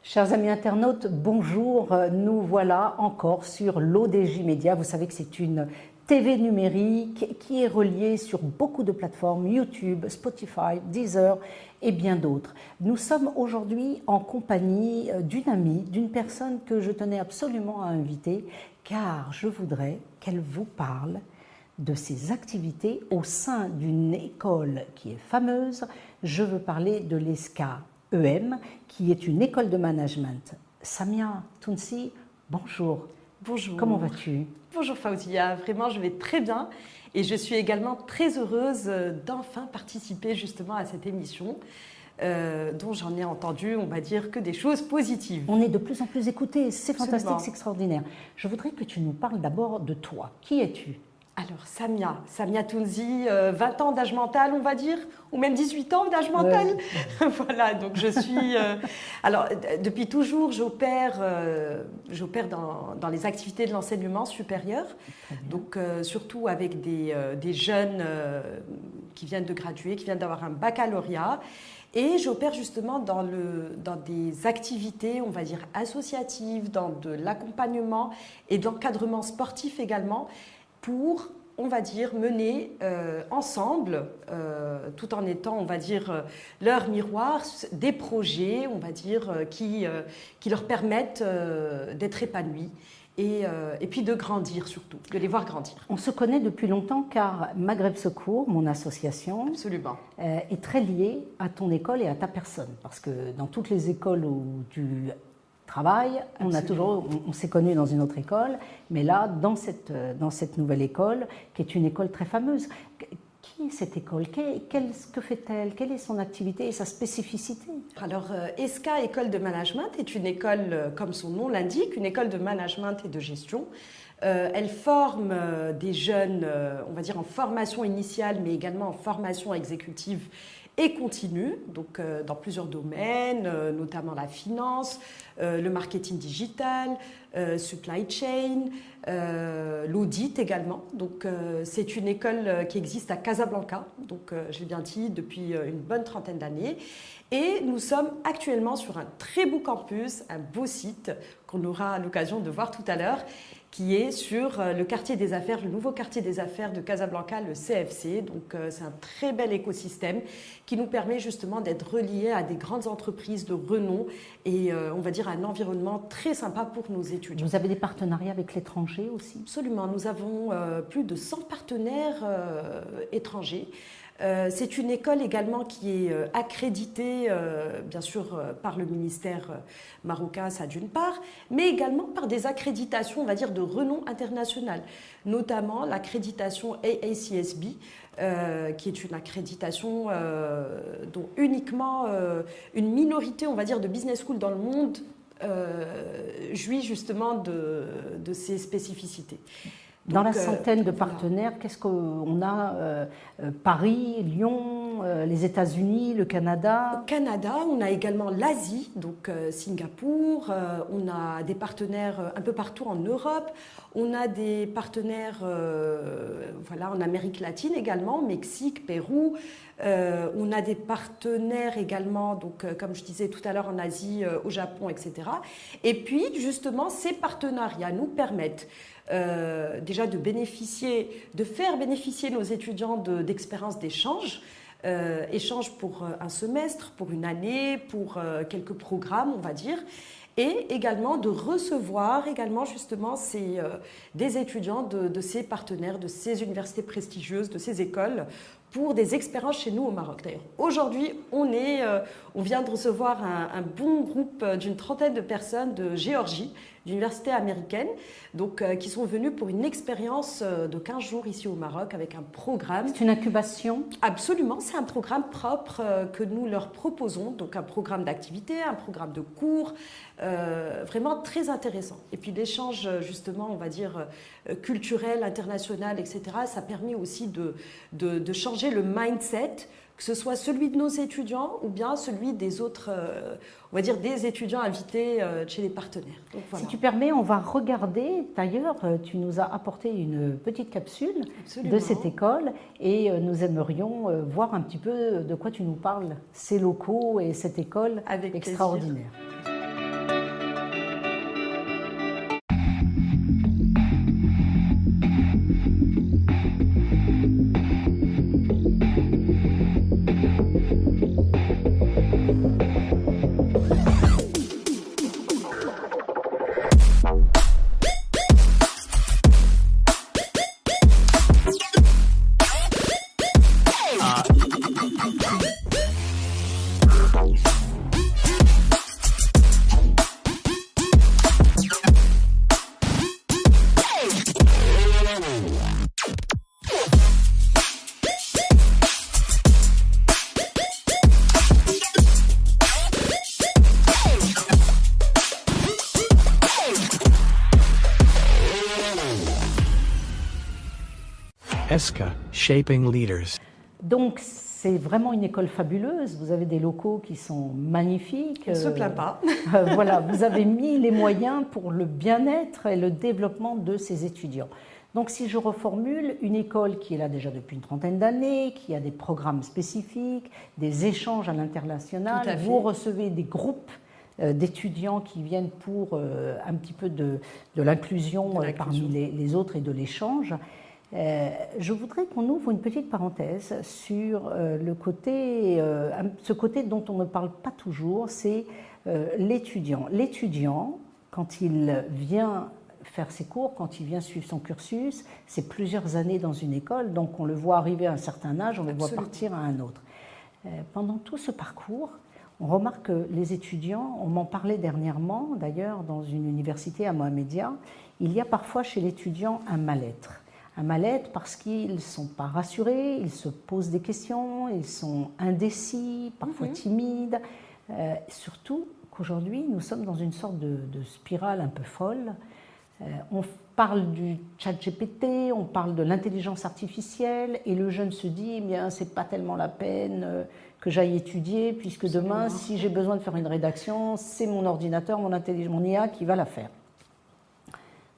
Chers amis internautes, bonjour. Nous voilà encore sur l'ODJ Média. Vous savez que c'est une TV numérique qui est reliée sur beaucoup de plateformes, YouTube, Spotify, Deezer et bien d'autres. Nous sommes aujourd'hui en compagnie d'une amie, d'une personne que je tenais absolument à inviter, car je voudrais qu'elle vous parle de ses activités au sein d'une école qui est fameuse. Je veux parler de l'ESCA EM, qui est une école de management. Samia Tounsi, bonjour. Bonjour. Comment vas-tu? Bonjour Fauzia, vraiment je vais très bien et je suis également très heureuse d'enfin participer justement à cette émission dont j'en ai entendu, on va dire, que des choses positives. On est de plus en plus écoutés, c'est Absolument. fantastique, c'est extraordinaire. Je voudrais que tu nous parles d'abord de toi. Qui es-tu? Alors Samia Tounsi, 20 ans d'âge mental on va dire, ou même 18 ans d'âge mental. Ouais. Voilà, donc je suis... alors depuis toujours j'opère dans les activités de l'enseignement supérieur, donc surtout avec des jeunes qui viennent de graduer, qui viennent d'avoir un baccalauréat. Et j'opère justement dans des activités, on va dire, associatives, dans de l'accompagnement et de l'encadrement sportif également, pour, on va dire, mener ensemble, tout en étant, on va dire, leur miroir, des projets, on va dire, qui leur permettent d'être épanouis et puis de grandir surtout, de les voir grandir. On se connaît depuis longtemps car Maghreb Secours, mon association, absolument, est très liée à ton école et à ta personne. Parce que dans toutes les écoles où tu travailles, on s'est connus dans une autre école, mais là, dans cette nouvelle école, qui est une école très fameuse, qui est cette école? Que fait-elle? Quelle est son activité et sa spécificité? Alors, ESCA, École de Management, est une école, comme son nom l'indique, une école de management et de gestion. Elle forme des jeunes, on va dire, en formation initiale, mais également en formation exécutive et continue, donc dans plusieurs domaines, notamment la finance, le marketing digital, supply chain, l'audit également. Donc c'est une école qui existe à Casablanca, donc je l'ai bien dit, depuis une bonne trentaine d'années. Et nous sommes actuellement sur un très beau campus, un beau site qu'on aura l'occasion de voir tout à l'heure, qui est sur le quartier des affaires, le nouveau quartier des affaires de Casablanca, le CFC. Donc c'est un très bel écosystème qui nous permet justement d'être reliés à des grandes entreprises de renom et on va dire un environnement très sympa pour nos étudiants. Vous avez des partenariats avec l'étranger aussi? Absolument, nous avons plus de 100 partenaires étrangers. C'est une école également qui est accréditée, bien sûr, par le ministère marocain, ça d'une part, mais également par des accréditations, on va dire, de renom international, notamment l'accréditation AACSB, qui est une accréditation dont uniquement une minorité, on va dire, de business schools dans le monde jouit justement de ces spécificités. Dans la centaine de partenaires, voilà. Qu'est-ce qu'on a Paris, Lyon, les États-Unis, le Canada? Canada, on a également l'Asie, donc Singapour, on a des partenaires un peu partout en Europe, on a des partenaires voilà, en Amérique latine également, Mexique, Pérou, on a des partenaires également, donc, comme je disais tout à l'heure, en Asie, au Japon, etc. Et puis, justement, ces partenariats nous permettent déjà de faire bénéficier nos étudiants d'expériences d'échange, échange pour un semestre, pour une année, pour quelques programmes, on va dire, et également de recevoir également justement des étudiants de ces partenaires, de ces universités prestigieuses, de ces écoles, pour des expériences chez nous au Maroc. D'ailleurs, aujourd'hui, on vient de recevoir un bon groupe d'une trentaine de personnes de Géorgie, d'université américaine, donc, qui sont venus pour une expérience de 15 jours ici au Maroc avec un programme. C'est une incubation? Absolument, c'est un programme propre que nous leur proposons, donc un programme d'activité, un programme de cours, vraiment très intéressant. Et puis l'échange, justement, on va dire, culturel, international, etc., ça permet aussi de changer le mindset, que ce soit celui de nos étudiants ou bien celui des autres, on va dire des étudiants invités chez les partenaires. Donc, voilà. Si tu permets, on va regarder, d'ailleurs, tu nous as apporté une petite capsule Absolument. De cette école et nous aimerions voir un petit peu de quoi tu nous parles, ces locaux et cette école avec extraordinaire. Plaisir. ESCA, Shaping Leaders. Donc, c'est vraiment une école fabuleuse. Vous avez des locaux qui sont magnifiques. On ne se plaint pas. Voilà, vous avez mis les moyens pour le bien-être et le développement de ces étudiants. Donc, si je reformule, une école qui est là déjà depuis une trentaine d'années, qui a des programmes spécifiques, des échanges à l'international, vous recevez des groupes d'étudiants qui viennent pour un petit peu de l'inclusion parmi les autres et de l'échange. Je voudrais qu'on ouvre une petite parenthèse sur ce côté dont on ne parle pas toujours, c'est l'étudiant. L'étudiant, quand il vient faire ses cours, quand il vient suivre son cursus, c'est plusieurs années dans une école, donc on le voit arriver à un certain âge, on le voit partir à un autre. Pendant tout ce parcours, on remarque que les étudiants, on m'en parlait dernièrement d'ailleurs dans une université à Mohamedia, il y a parfois chez l'étudiant un mal-être. Un mal-être parce qu'ils ne sont pas rassurés, ils se posent des questions, ils sont indécis, parfois timides. Surtout qu'aujourd'hui, nous sommes dans une sorte de spirale un peu folle. On parle du chat GPT, on parle de l'intelligence artificielle et le jeune se dit, eh bien, c'est pas tellement la peine que j'aille étudier puisque demain, si j'ai besoin de faire une rédaction, c'est mon ordinateur, mon IA qui va la faire.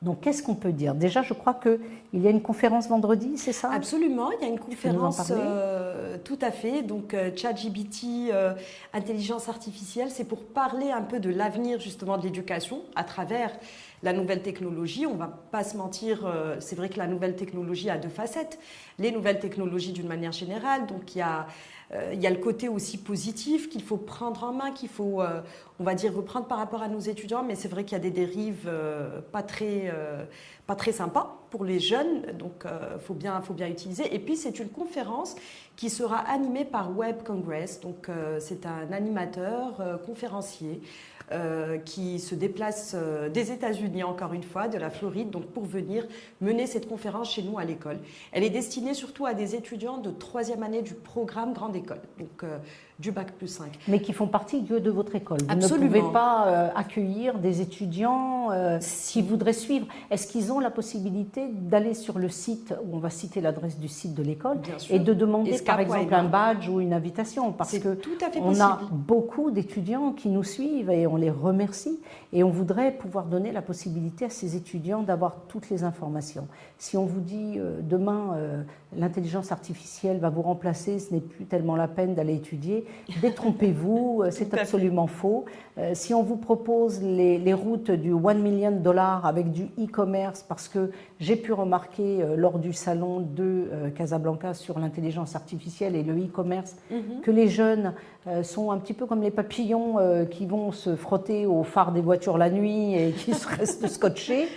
Donc, qu'est-ce qu'on peut dire? Déjà, je crois qu'il y a une conférence vendredi, c'est ça? Absolument, il y a une conférence, tout à fait. Donc, ChatGPT, intelligence artificielle, c'est pour parler un peu de l'avenir justement de l'éducation à travers la nouvelle technologie. On ne va pas se mentir, c'est vrai que la nouvelle technologie a deux facettes. Les nouvelles technologies d'une manière générale, donc il y a le côté aussi positif qu'il faut prendre en main, qu'il faut, on va dire, reprendre par rapport à nos étudiants, mais c'est vrai qu'il y a des dérives pas très sympas pour les jeunes, donc faut bien utiliser. Et puis c'est une conférence qui sera animée par Web Congress, donc c'est un animateur, conférencier, qui se déplace des États-Unis, encore une fois, de la Floride, donc pour venir mener cette conférence chez nous à l'école. Elle est destinée surtout à des étudiants de 3e année du programme Grande École, donc du Bac+5. Mais qui font partie de votre école. Vous Absolument. ne pouvez pas accueillir des étudiants qui voudraient suivre. Est-ce qu'ils ont la possibilité d'aller sur le site, où on va citer l'adresse du site de l'école, et de demander par exemple un badge ou une invitation? Parce que on a beaucoup d'étudiants qui nous suivent et on les remercie. Et on voudrait pouvoir donner la possibilité à ces étudiants d'avoir toutes les informations. Si on vous dit demain, l'intelligence artificielle va vous remplacer, ce n'est plus tellement la peine d'aller étudier, détrompez-vous, c'est absolument faux. Si on vous propose les routes du $1 million avec du e-commerce, parce que j'ai pu remarquer lors du salon de Casablanca sur l'intelligence artificielle et le e-commerce que les jeunes sont un petit peu comme les papillons qui vont se frotter au phare des voitures la nuit et qui restent scotchés.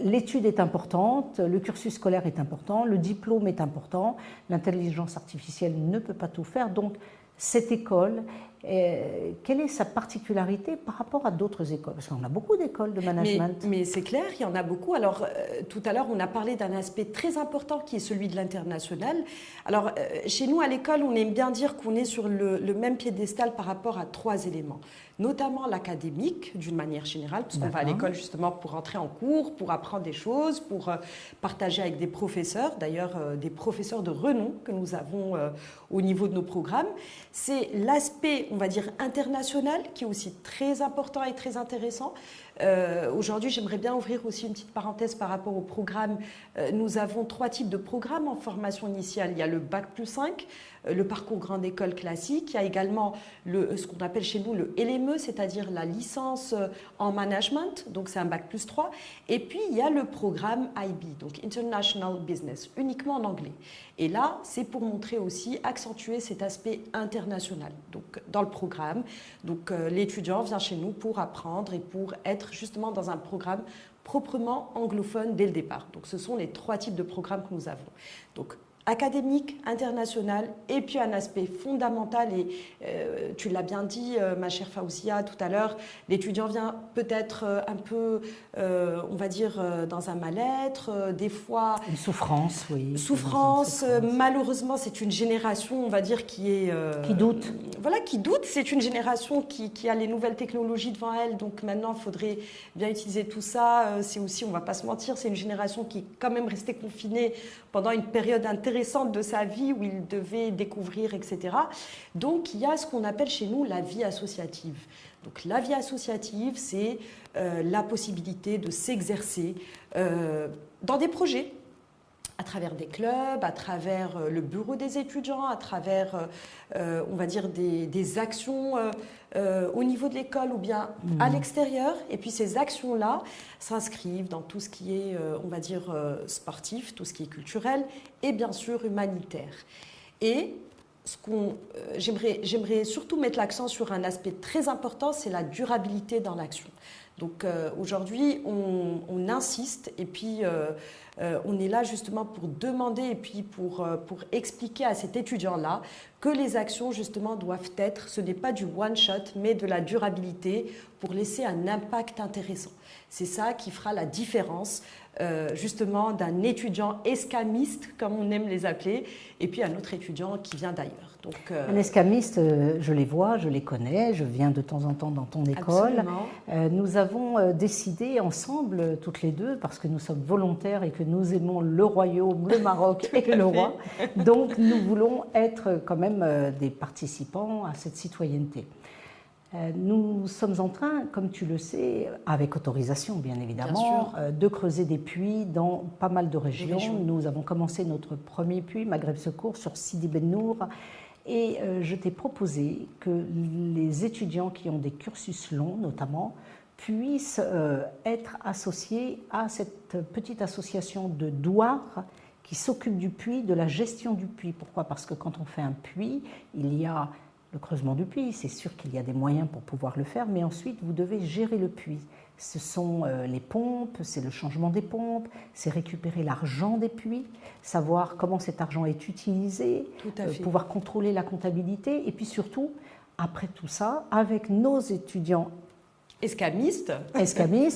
L'étude est importante, le cursus scolaire est important, le diplôme est important, l'intelligence artificielle ne peut pas tout faire. Donc, cette école, quelle est sa particularité par rapport à d'autres écoles? Parce qu'on a beaucoup d'écoles de management. Mais c'est clair, il y en a beaucoup. Alors, tout à l'heure, on a parlé d'un aspect très important qui est celui de l'international. Alors, chez nous, à l'école, on aime bien dire qu'on est sur le même piédestal par rapport à 3 éléments. Notamment l'académique, d'une manière générale, parce qu'on va à l'école justement pour entrer en cours, pour apprendre des choses, pour partager avec des professeurs, d'ailleurs des professeurs de renom que nous avons au niveau de nos programmes. C'est l'aspect, on va dire, international, qui est aussi très important et très intéressant. Aujourd'hui, j'aimerais bien ouvrir aussi une petite parenthèse par rapport au programme. Nous avons 3 types de programmes en formation initiale. Il y a le Bac+5, le parcours grande école classique. Il y a également ce qu'on appelle chez nous le LME, c'est-à-dire la licence en management, donc c'est un Bac+3. Et puis, il y a le programme IB, donc International Business, uniquement en anglais. Et là, c'est pour montrer aussi, accentuer cet aspect international. Donc, dans le programme, donc l'étudiant vient chez nous pour apprendre et pour être justement dans un programme proprement anglophone dès le départ. Donc, ce sont les 3 types de programmes que nous avons. Donc, académique, international, et puis un aspect fondamental, et tu l'as bien dit, ma chère Faouzia, tout à l'heure, l'étudiant vient peut-être un peu, on va dire, dans un mal-être, des fois... Une souffrance, oui. Souffrance, malheureusement, c'est une génération, on va dire, qui est... qui doute. Voilà, qui doute. C'est une génération qui a les nouvelles technologies devant elle, donc maintenant, il faudrait bien utiliser tout ça. C'est aussi, on ne va pas se mentir, c'est une génération qui est quand même restée confinée pendant une période intéressante de sa vie où il devait découvrir, etc. Donc, il y a ce qu'on appelle chez nous la vie associative. Donc, la vie associative, c'est la possibilité de s'exercer dans des projets, à travers des clubs, à travers le bureau des étudiants, à travers, on va dire, des actions au niveau de l'école ou bien à l'extérieur. Et puis ces actions-là s'inscrivent dans tout ce qui est, on va dire, sportif, tout ce qui est culturel et bien sûr humanitaire. Et j'aimerais surtout mettre l'accent sur un aspect très important, c'est la durabilité dans l'action. Donc aujourd'hui, on insiste et puis on est là justement pour demander et puis pour expliquer à cet étudiant-là que les actions justement doivent être, ce n'est pas du one-shot, mais de la durabilité pour laisser un impact intéressant. C'est ça qui fera la différence justement d'un étudiant escamiste, comme on aime les appeler, et puis un autre étudiant qui vient d'ailleurs. Donc, un escamiste, je les vois, je les connais, je viens de temps en temps dans ton école. Nous avons décidé ensemble, toutes les deux, parce que nous sommes volontaires et que nous aimons le royaume, le Maroc et le roi, donc nous voulons être quand même des participants à cette citoyenneté. Nous sommes en train, comme tu le sais, avec autorisation bien évidemment, de creuser des puits dans pas mal de régions. Nous avons commencé notre premier puits, Maghreb Secours, sur Sidi Ben Nour. Et je t'ai proposé que les étudiants qui ont des cursus longs, notamment, puissent être associés à cette petite association de douars qui s'occupe du puits, de la gestion du puits. Pourquoi ? Parce que quand on fait un puits, il y a le creusement du puits, c'est sûr qu'il y a des moyens pour pouvoir le faire, mais ensuite vous devez gérer le puits. Ce sont les pompes, c'est le changement des pompes, c'est récupérer l'argent des puits, savoir comment cet argent est utilisé, pouvoir contrôler la comptabilité, et puis surtout, après tout ça, avec nos étudiants escamistes,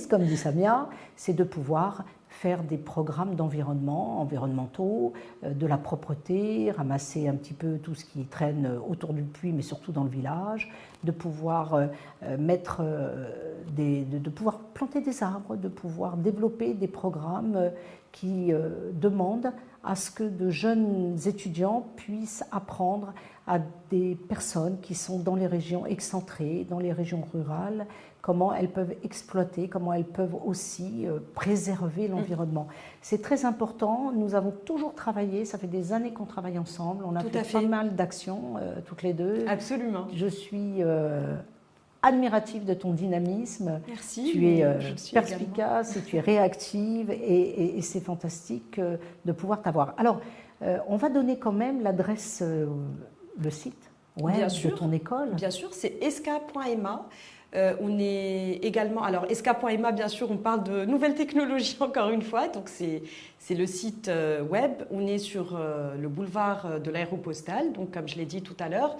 comme dit Samia, c'est de pouvoir faire des programmes environnementaux, de la propreté, ramasser un petit peu tout ce qui traîne autour du puits, mais surtout dans le village, de pouvoir de pouvoir planter des arbres, de pouvoir développer des programmes qui demandent à ce que de jeunes étudiants puissent apprendre à des personnes qui sont dans les régions excentrées, dans les régions rurales, comment elles peuvent exploiter, comment elles peuvent aussi préserver l'environnement. C'est très important, nous avons toujours travaillé, ça fait des années qu'on travaille ensemble, on a fait pas mal d'actions toutes les deux. Absolument. Je suis admirative de ton dynamisme. Merci. Tu es perspicace et tu es réactive et c'est fantastique de pouvoir t'avoir. Alors, on va donner quand même l'adresse, le site web de ton école. Bien sûr, c'est esca.ma. On est également, alors esca.ma, bien sûr, on parle de nouvelles technologies encore une fois, donc c'est le site web. On est sur le boulevard de l'Aéropostale, donc comme je l'ai dit tout à l'heure.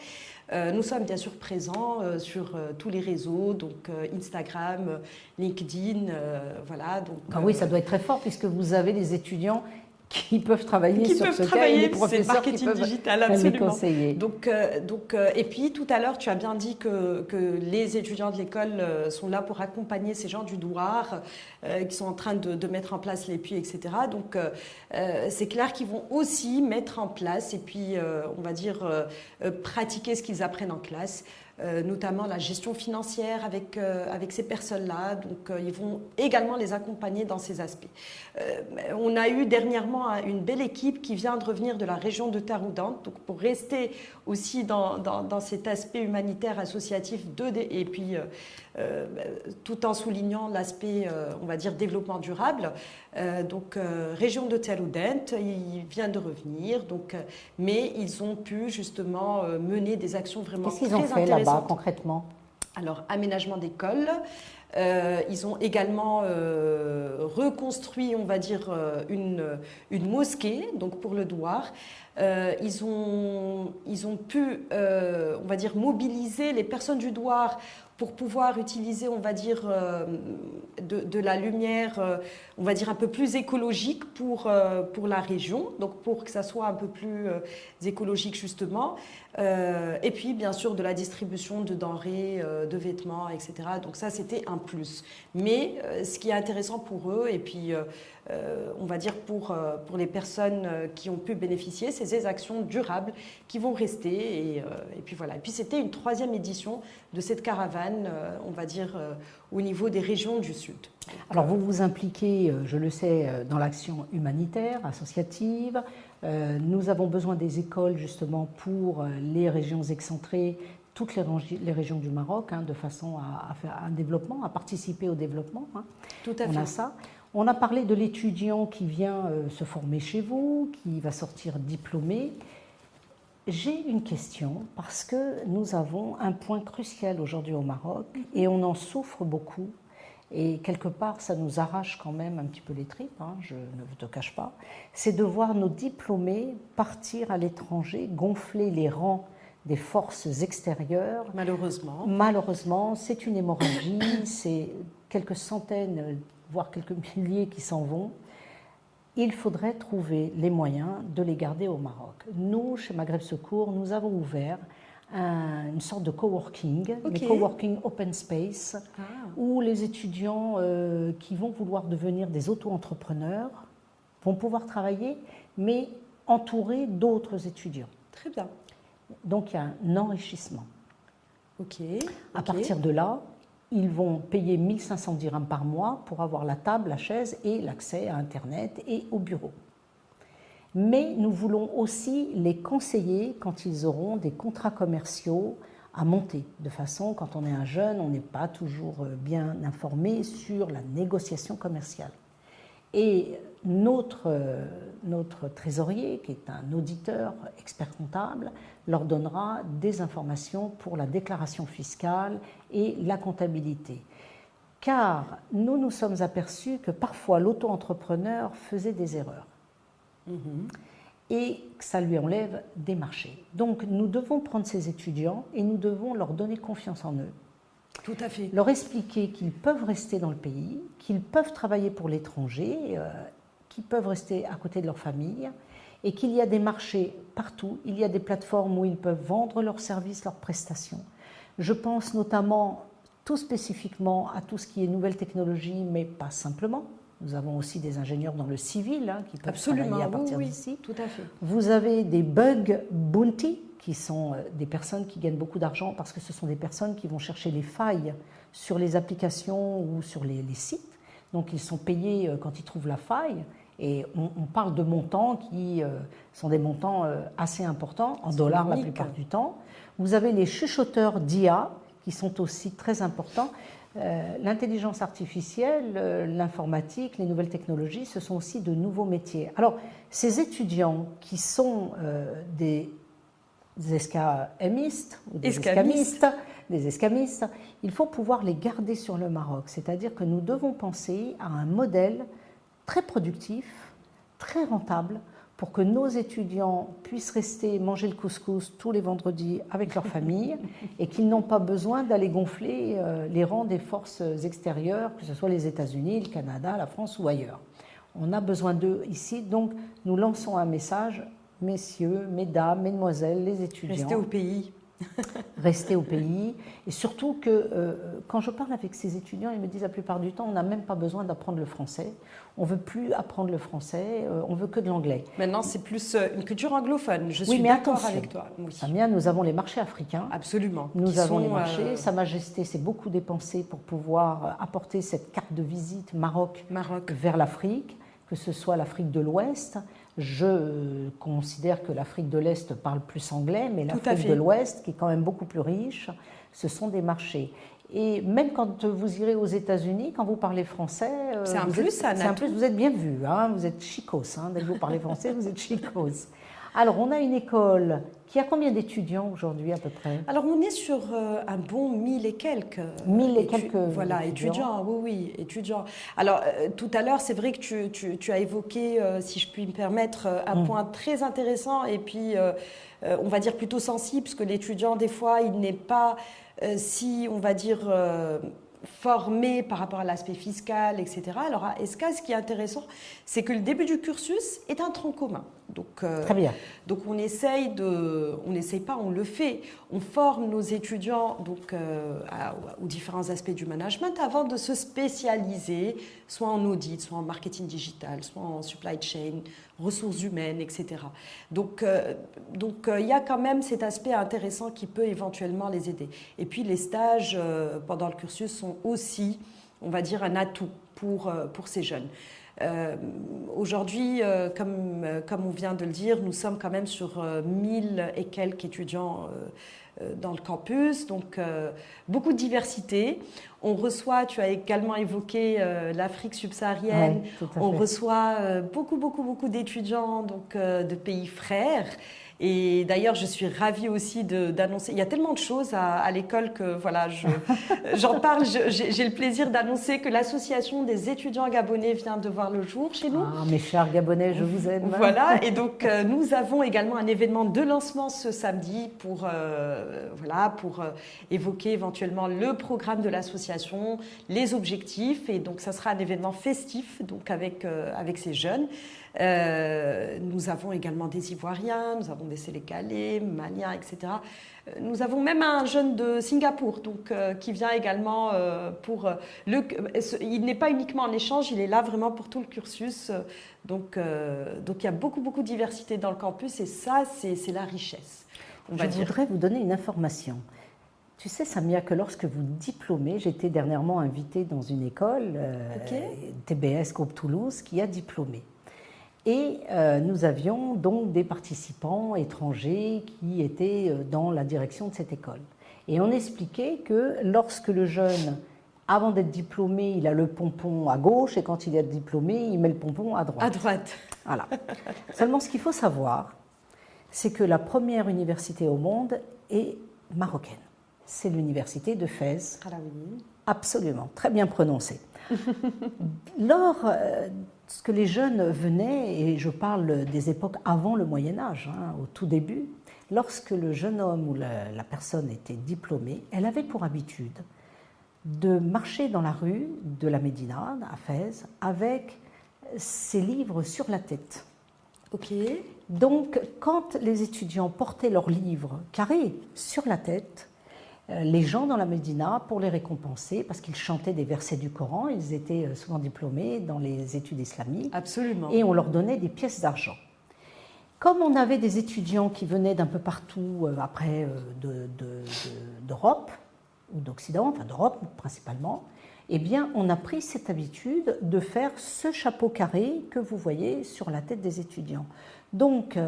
Nous sommes bien sûr présents sur tous les réseaux, donc Instagram, LinkedIn, voilà. Donc, oui, ça doit être très fort puisque vous avez des étudiants qui peuvent travailler sur ce cas et les professeurs qui peuvent digital, absolument. les conseiller. Donc, et puis tout à l'heure, tu as bien dit que les étudiants de l'école sont là pour accompagner ces gens du douar qui sont en train de mettre en place les puits, etc. Donc c'est clair qu'ils vont aussi mettre en place et puis on va dire pratiquer ce qu'ils apprennent en classe. Notamment la gestion financière avec ces personnes-là. Donc, ils vont également les accompagner dans ces aspects. On a eu dernièrement une belle équipe qui vient de revenir de la région de Taroudant, donc pour rester aussi dans cet aspect humanitaire associatif et puis tout en soulignant l'aspect, on va dire, développement durable. Donc, région de Taroudant, ils viennent de revenir, donc, mais ils ont pu justement mener des actions vraiment très intéressantes. Qu'est-ce qu'ils ont fait là-bas concrètement ? Alors, aménagement d'écoles. Ils ont également reconstruit, on va dire, une mosquée, donc pour le Douar. Ils ont pu, on va dire, mobiliser les personnes du Douar pour pouvoir utiliser, on va dire, de la lumière, on va dire, un peu plus écologique pour la région, donc pour que ça soit un peu plus écologique, justement. Et puis, bien sûr, de la distribution de denrées, de vêtements, etc. Donc ça, c'était un plus. Mais ce qui est intéressant pour eux, et puis, on va dire, pour les personnes qui ont pu bénéficier, c'est ces actions durables qui vont rester. Et puis voilà. Et puis, c'était une 3e édition de cette caravane, on va dire, au niveau des régions du Sud. Alors, vous vous impliquez, je le sais, dans l'action humanitaire, associative. Nous avons besoin des écoles, justement, pour les régions excentrées, toutes les régions du Maroc, de façon à faire un développement, à participer au développement. Tout à fait. On a ça. On a parlé de l'étudiant qui vient se former chez vous, qui va sortir diplômé. J'ai une question parce que nous avons un point crucial aujourd'hui au Maroc et on en souffre beaucoup. Et quelque part, ça nous arrache quand même un petit peu les tripes, je ne vous te cache pas. C'est de voir nos diplômés partir à l'étranger, gonfler les rangs des forces extérieures. Malheureusement. Malheureusement, c'est une hémorragie, c'est quelques centaines, voire quelques milliers qui s'en vont. Il faudrait trouver les moyens de les garder au Maroc. Nous, chez Maghreb Secours, nous avons ouvert une sorte de coworking, mais coworking open space, où les étudiants qui vont vouloir devenir des auto-entrepreneurs vont pouvoir travailler, mais entourés d'autres étudiants. Très bien. Donc il y a un enrichissement. À Ok. partir de là, ils vont payer 1500 dirhams par mois pour avoir la table, la chaise et l'accès à Internet et au bureau. Mais nous voulons aussi les conseiller quand ils auront des contrats commerciaux à monter. De façon, quand on est un jeune, on n'est pas toujours bien informé sur la négociation commerciale. Et notre trésorier, qui est un auditeur expert comptable, leur donnera des informations pour la déclaration fiscale et la comptabilité. Car nous nous sommes aperçus que parfois l'auto-entrepreneur faisait des erreurs. Et que ça lui enlève des marchés. Donc nous devons prendre ces étudiants et nous devons leur donner confiance en eux. Tout à fait. Leur expliquer qu'ils peuvent rester dans le pays, qu'ils peuvent travailler pour l'étranger, qu'ils peuvent rester à côté de leur famille et qu'il y a des marchés partout, il y a des plateformes où ils peuvent vendre leurs services, leurs prestations. Je pense notamment tout spécifiquement à tout ce qui est nouvelles technologies, mais pas simplement. Nous avons aussi des ingénieurs dans le civil qui peuvent travailler à partir d'ici. Tout à fait. Vous avez des bug bounty, qui sont des personnes qui gagnent beaucoup d'argent parce que ce sont des personnes qui vont chercher les failles sur les applications ou sur les sites. Donc ils sont payés quand ils trouvent la faille. Et on parle de montants qui sont des montants assez importants, en dollars la plupart du temps. Vous avez les chuchoteurs d'IA, qui sont aussi très importants. L'intelligence artificielle, l'informatique, les nouvelles technologies, ce sont aussi de nouveaux métiers. Alors, ces étudiants qui sont des escamistes, ou des escamistes, il faut pouvoir les garder sur le Maroc. C'est-à-dire que nous devons penser à un modèle très productif, très rentable, pour que nos étudiants puissent rester manger le couscous tous les vendredis avec leur famille et qu'ils n'ont pas besoin d'aller gonfler les rangs des forces extérieures, que ce soit les États-Unis, le Canada, la France ou ailleurs. On a besoin d'eux ici, donc nous lançons un message, messieurs, mesdames, mesdemoiselles, les étudiants. Restez au pays. Rester au pays. Et surtout que quand je parle avec ces étudiants, ils me disent la plupart du temps, on n'a même pas besoin d'apprendre le français. On ne veut plus apprendre le français, on veut que de l'anglais. Maintenant, c'est plus une culture anglophone. Je suis mais d'accord avec toi. Oui. Samia, nous avons les marchés africains. Absolument. Nous avons les marchés. Sa Majesté s'est beaucoup dépensée pour pouvoir apporter cette carte de visite Maroc. Vers l'Afrique, que ce soit l'Afrique de l'Ouest. Je considère que l'Afrique de l'Est parle plus anglais, mais l'Afrique de l'Ouest, qui est quand même beaucoup plus riche, ce sont des marchés. Et même quand vous irez aux États-Unis, quand vous parlez français, c'est un plus, vous êtes bien vu, vous êtes chicos. Dès que vous parlez français, vous êtes chicos. Alors, on a une école qui a combien d'étudiants aujourd'hui à peu près? Alors, on est sur un bon 1000 et quelques. 1000 et quelques voilà, étudiants, oui, étudiants. Alors, tout à l'heure, c'est vrai que tu as évoqué, si je puis me permettre, un point très intéressant et puis, on va dire plutôt sensible, parce que l'étudiant, des fois, il n'est pas si, on va dire, formé par rapport à l'aspect fiscal, etc. Alors, à ESCA, ce qui est intéressant, c'est que le début du cursus est un tronc commun. Donc, très bien. Donc on n'essaye pas, on le fait. On forme nos étudiants donc, aux différents aspects du management avant de se spécialiser, soit en audit, soit en marketing digital, soit en supply chain, ressources humaines, etc. Donc il y a quand même cet aspect intéressant qui peut éventuellement les aider. Et puis les stages pendant le cursus sont aussi, on va dire, un atout pour ces jeunes. Aujourd'hui, comme on vient de le dire, nous sommes quand même sur 1000 et quelques étudiants dans le campus, donc beaucoup de diversité. On reçoit, tu as également évoqué l'Afrique subsaharienne, on reçoit beaucoup d'étudiants donc, de pays frères. Et d'ailleurs, je suis ravie aussi d'annoncer. Il y a tellement de choses à l'école que voilà, j'en parle. J'ai le plaisir d'annoncer que l'association des étudiants gabonais vient de voir le jour chez nous. Ah, mes chers Gabonais, je vous aime. Voilà. Et donc, nous avons également un événement de lancement ce samedi pour évoquer éventuellement le programme de l'association, les objectifs. Et donc, ça sera un événement festif donc avec ces jeunes. Nous avons également des Ivoiriens, nous avons des Sénégalais, Maliens, etc. Nous avons même un jeune de Singapour donc, qui vient également pour il n'est pas uniquement en échange, il est là vraiment pour tout le cursus. Donc il y a beaucoup de diversité dans le campus et ça, c'est la richesse. Je voudrais vous donner une information. Tu sais, Samia, que lorsque vous diplômez, j'étais dernièrement invitée dans une école, TBS Groupe Toulouse, qui a diplômé. Et nous avions donc des participants étrangers qui étaient dans la direction de cette école. Et on expliquait que lorsque le jeune, avant d'être diplômé, il a le pompon à gauche et quand il est diplômé, il met le pompon à droite. À droite. Voilà. Seulement, ce qu'il faut savoir, c'est que la première université au monde est marocaine. C'est l'université de Fès. Absolument, très bien prononcé. Lorsque les jeunes venaient, et je parle des époques avant le Moyen-Âge, au tout début, lorsque le jeune homme ou la personne était diplômée, elle avait pour habitude de marcher dans la rue de la Médina, à Fès, avec ses livres sur la tête. Ok. Donc, quand les étudiants portaient leurs livres carrés sur la tête, les gens dans la Médina, pour les récompenser, parce qu'ils chantaient des versets du Coran, ils étaient souvent diplômés dans les études islamiques. Absolument. Et on leur donnait des pièces d'argent. Comme on avait des étudiants qui venaient d'un peu partout, après d'Europe, ou d'Occident, enfin d'Europe principalement, eh bien, on a pris cette habitude de faire ce chapeau carré que vous voyez sur la tête des étudiants. Donc,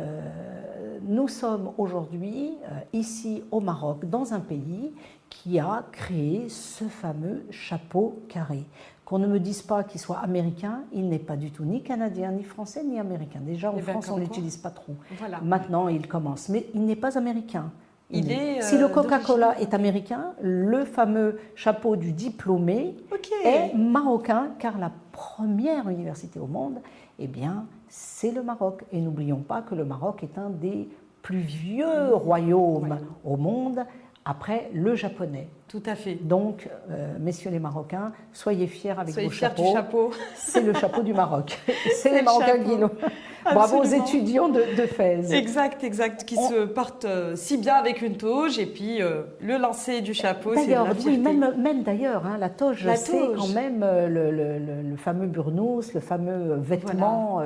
nous sommes aujourd'hui ici au Maroc, dans un pays qui a créé ce fameux chapeau carré. Qu'on ne me dise pas qu'il soit américain, il n'est pas du tout ni canadien, ni français, ni américain. Déjà, en France, on ne l'utilise pas trop. Voilà. Maintenant, il commence. Mais il n'est pas américain. Si le Coca-Cola est américain, le fameux chapeau du diplômé est marocain, car la première université au monde, eh bien, c'est le Maroc. Et n'oublions pas que le Maroc est un des plus vieux royaumes au monde, après le japonais. Tout à fait. Donc, messieurs les Marocains, soyez fiers avec vos chapeaux. Soyez fiers du chapeau. C'est le chapeau du Maroc. C'est les Marocains qui l'ont. Bravo aux étudiants de Fès. Exact, qui se portent si bien avec une toge et puis le lancer du chapeau, c'est de la fierté. Oui, même d'ailleurs, la toge, c'est quand même le fameux burnous, le fameux vêtement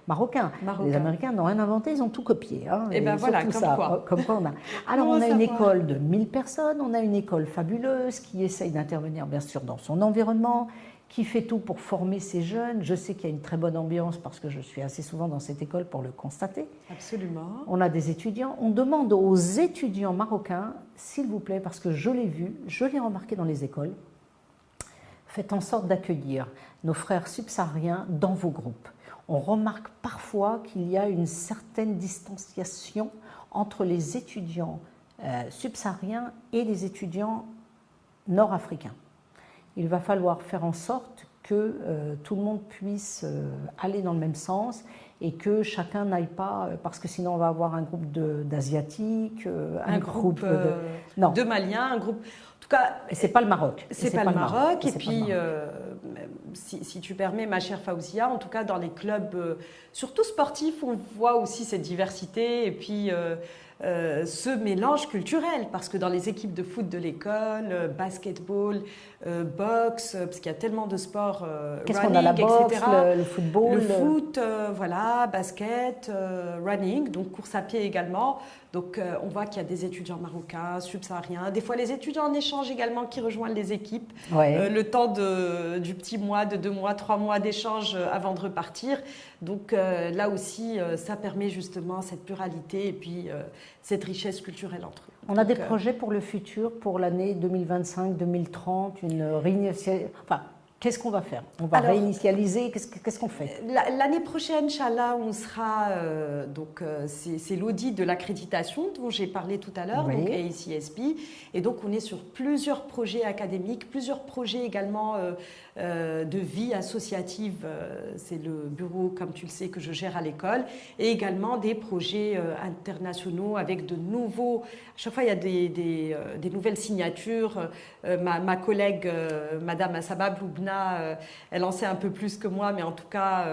marocain. Les Américains n'ont rien inventé, ils ont tout copié. Et bien voilà, comme quoi on a. Alors on a une école de 1000 personnes, on a une école fabuleuse qui essaye d'intervenir bien sûr dans son environnement, qui fait tout pour former ces jeunes. Je sais qu'il y a une très bonne ambiance parce que je suis assez souvent dans cette école pour le constater. Absolument. On a des étudiants. On demande aux étudiants marocains, s'il vous plaît, parce que je l'ai vu, je l'ai remarqué dans les écoles, faites en sorte d'accueillir nos frères subsahariens dans vos groupes. on remarque parfois qu'il y a une certaine distanciation entre les étudiants subsahariens et les étudiants nord-africains. Il va falloir faire en sorte que tout le monde puisse aller dans le même sens et que chacun n'aille pas, parce que sinon on va avoir un groupe d'Asiatiques, un groupe de Maliens, un groupe... En tout cas, et c'est pas le Maroc. C'est pas le Maroc. Et puis, si tu permets, ma chère Faouzia, en tout cas dans les clubs, surtout sportifs, on voit aussi cette diversité et puis ce mélange culturel. Parce que dans les équipes de foot de l'école, basketball, boxe, parce qu'il y a tellement de sports, qu'est-ce running, qu'on a, la boxe, etc. le football, le foot, voilà, basket, running, donc course à pied également. Donc on voit qu'il y a des étudiants marocains, subsahariens, des fois les étudiants en échange également qui rejoignent les équipes, le temps du petit mois, de 2 mois, 3 mois d'échange avant de repartir. Donc là aussi, ça permet justement cette pluralité et puis cette richesse culturelle entre eux. On a des projets pour le futur, pour l'année 2025-2030, une réinitialisation. Enfin, qu'est-ce qu'on va faire? On va réinitialiser, qu'est-ce qu'on fait? L'année prochaine, Inch'Allah, on sera, c'est l'audit de l'accréditation dont j'ai parlé tout à l'heure, donc AICSP. Et donc, on est sur plusieurs projets académiques, plusieurs projets également de vie associative. C'est le bureau, comme tu le sais, que je gère à l'école. Et également des projets internationaux avec de nouveaux... À chaque fois, il y a des nouvelles signatures. Ma collègue, Madame Assaba Bloubna, elle en sait un peu plus que moi, mais en tout cas,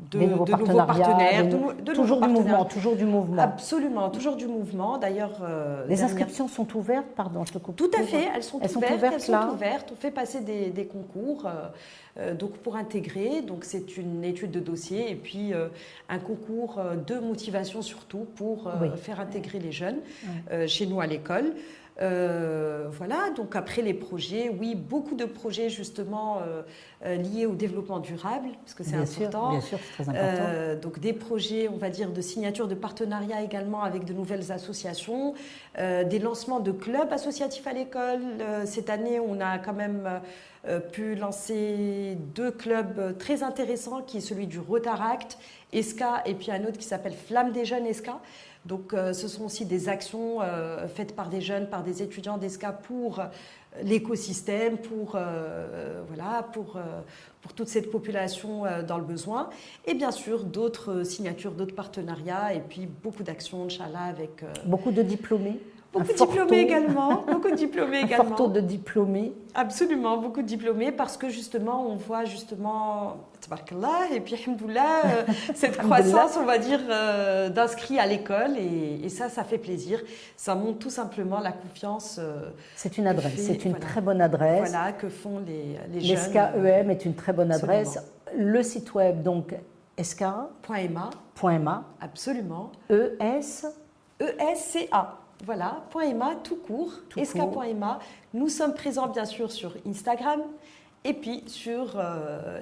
de nouveaux partenaires. Toujours du mouvement. Absolument, toujours du mouvement. D'ailleurs, les inscriptions sont ouvertes, pardon, je te coupe. Tout à fait, elles sont ouvertes. On fait passer des concours donc pour intégrer. Donc c'est une étude de dossier et puis un concours de motivation surtout pour faire intégrer les jeunes chez nous à l'école. Voilà, donc après les projets, oui, beaucoup de projets justement liés au développement durable, parce que c'est important. Bien sûr, c'est très important. Donc des projets, on va dire, de signature de partenariat également avec de nouvelles associations, des lancements de clubs associatifs à l'école. Cette année, on a quand même pu lancer 2 clubs très intéressants, qui est celui du Rotaract, ESCA, et puis un autre qui s'appelle Flamme des jeunes ESCA. Donc, ce sont aussi des actions faites par des jeunes, par des étudiants d'ESCA pour l'écosystème, pour toute cette population dans le besoin. Et bien sûr, d'autres signatures, d'autres partenariats et puis beaucoup d'actions, Inch'Allah, avec... Beaucoup de diplômés. Beaucoup de diplômés également. Un fort taux de diplômés. Absolument, beaucoup de diplômés parce que justement, on voit justement, tabarakallah, et puis alhamdoulilah, cette croissance, on va dire, d'inscrits à l'école et ça fait plaisir. Ça montre tout simplement la confiance. C'est une adresse, c'est une très bonne adresse. Voilà, que font les jeunes. L'ESCA-EM est une très bonne adresse. Le site web, donc, esca.ma. Absolument. ESCA. Voilà, .ma tout court, esca.ma. Nous sommes présents bien sûr sur Instagram et puis sur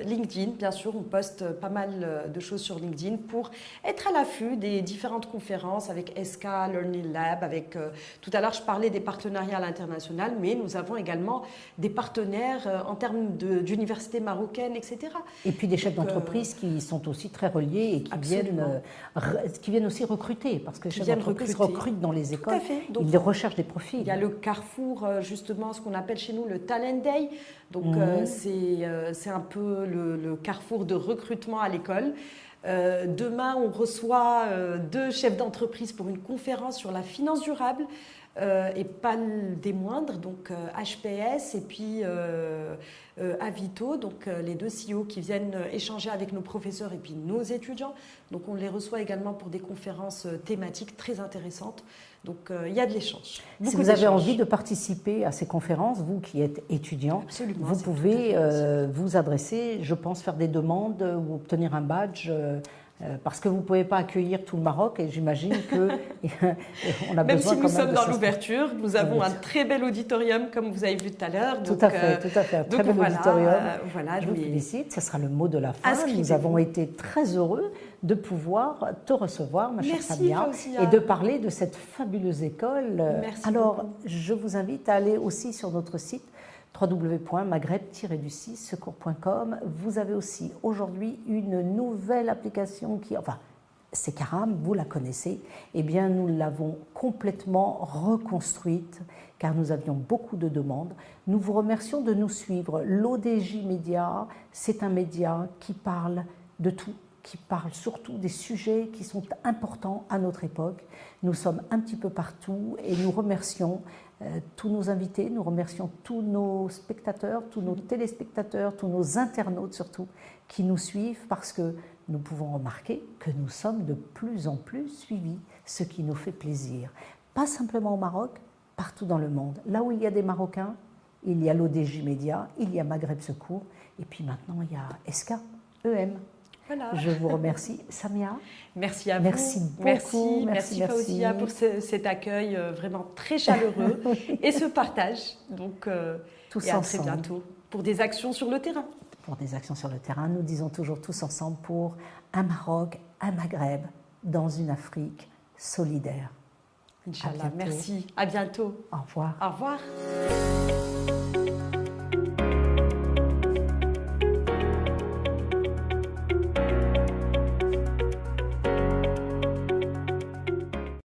LinkedIn. Bien sûr, on poste pas mal de choses sur LinkedIn pour être à l'affût des différentes conférences avec ESCA, Learning Lab. Avec, tout à l'heure, je parlais des partenariats à l'international, mais nous avons également des partenaires en termes d'universités marocaines, etc. Et puis des chefs d'entreprise qui sont aussi très reliés et qui viennent aussi recruter, parce que les chefs d'entreprise recrutent dans les écoles. Tout à fait. Donc, ils recherchent des profils. Il y a le carrefour, justement, ce qu'on appelle chez nous le Talent Day. Donc, c'est un peu le carrefour de recrutement à l'école. Demain, on reçoit 2 chefs d'entreprise pour une conférence sur la finance durable et pas des moindres, donc HPS et puis Avito, donc les 2 CEO qui viennent échanger avec nos professeurs et puis nos étudiants. Donc on les reçoit également pour des conférences thématiques très intéressantes. Donc il y a de l'échange. Si vous avez envie de participer à ces conférences, vous qui êtes étudiant, absolument, vous pouvez vous adresser, je pense, faire des demandes ou obtenir un badge. Parce que vous ne pouvez pas accueillir tout le Maroc et j'imagine qu'on a même besoin si nous sommes dans l'ouverture, nous avons un très bel auditorium comme vous avez vu tout à l'heure. Tout à fait, un très bel auditorium. Voilà, je vous félicite, ce sera le mot de la fin. Nous avons été très heureux de pouvoir te recevoir, ma chère Samia, et de parler de cette fabuleuse école. Merci Alors, beaucoup. je vous invite à aller aussi sur notre site www.maghreb-secours.com. Vous avez aussi aujourd'hui une nouvelle application qui, enfin, c'est Karam, vous la connaissez. Eh bien, nous l'avons complètement reconstruite car nous avions beaucoup de demandes. Nous vous remercions de nous suivre. L'ODJ Média, c'est un média qui parle de tout, qui parle surtout des sujets qui sont importants à notre époque. Nous sommes un petit peu partout et nous remercions tous nos invités, nous remercions tous nos spectateurs, tous nos téléspectateurs, tous nos internautes surtout, qui nous suivent parce que nous pouvons remarquer que nous sommes de plus en plus suivis, ce qui nous fait plaisir. Pas simplement au Maroc, partout dans le monde. Là où il y a des Marocains, il y a l'ODJ Média, il y a Maghreb Secours, et puis maintenant il y a ESCA, EM. Voilà. Je vous remercie. Samia. Merci à vous. Merci beaucoup. Merci Fauzia pour cet accueil vraiment très chaleureux et ce partage. Donc, tous et à ensemble. très bientôt pour des actions sur le terrain. Pour des actions sur le terrain, nous disons toujours tous ensemble pour un Maroc, un Maghreb, dans une Afrique solidaire. Inch'Allah. Merci. À bientôt. Au revoir. Au revoir.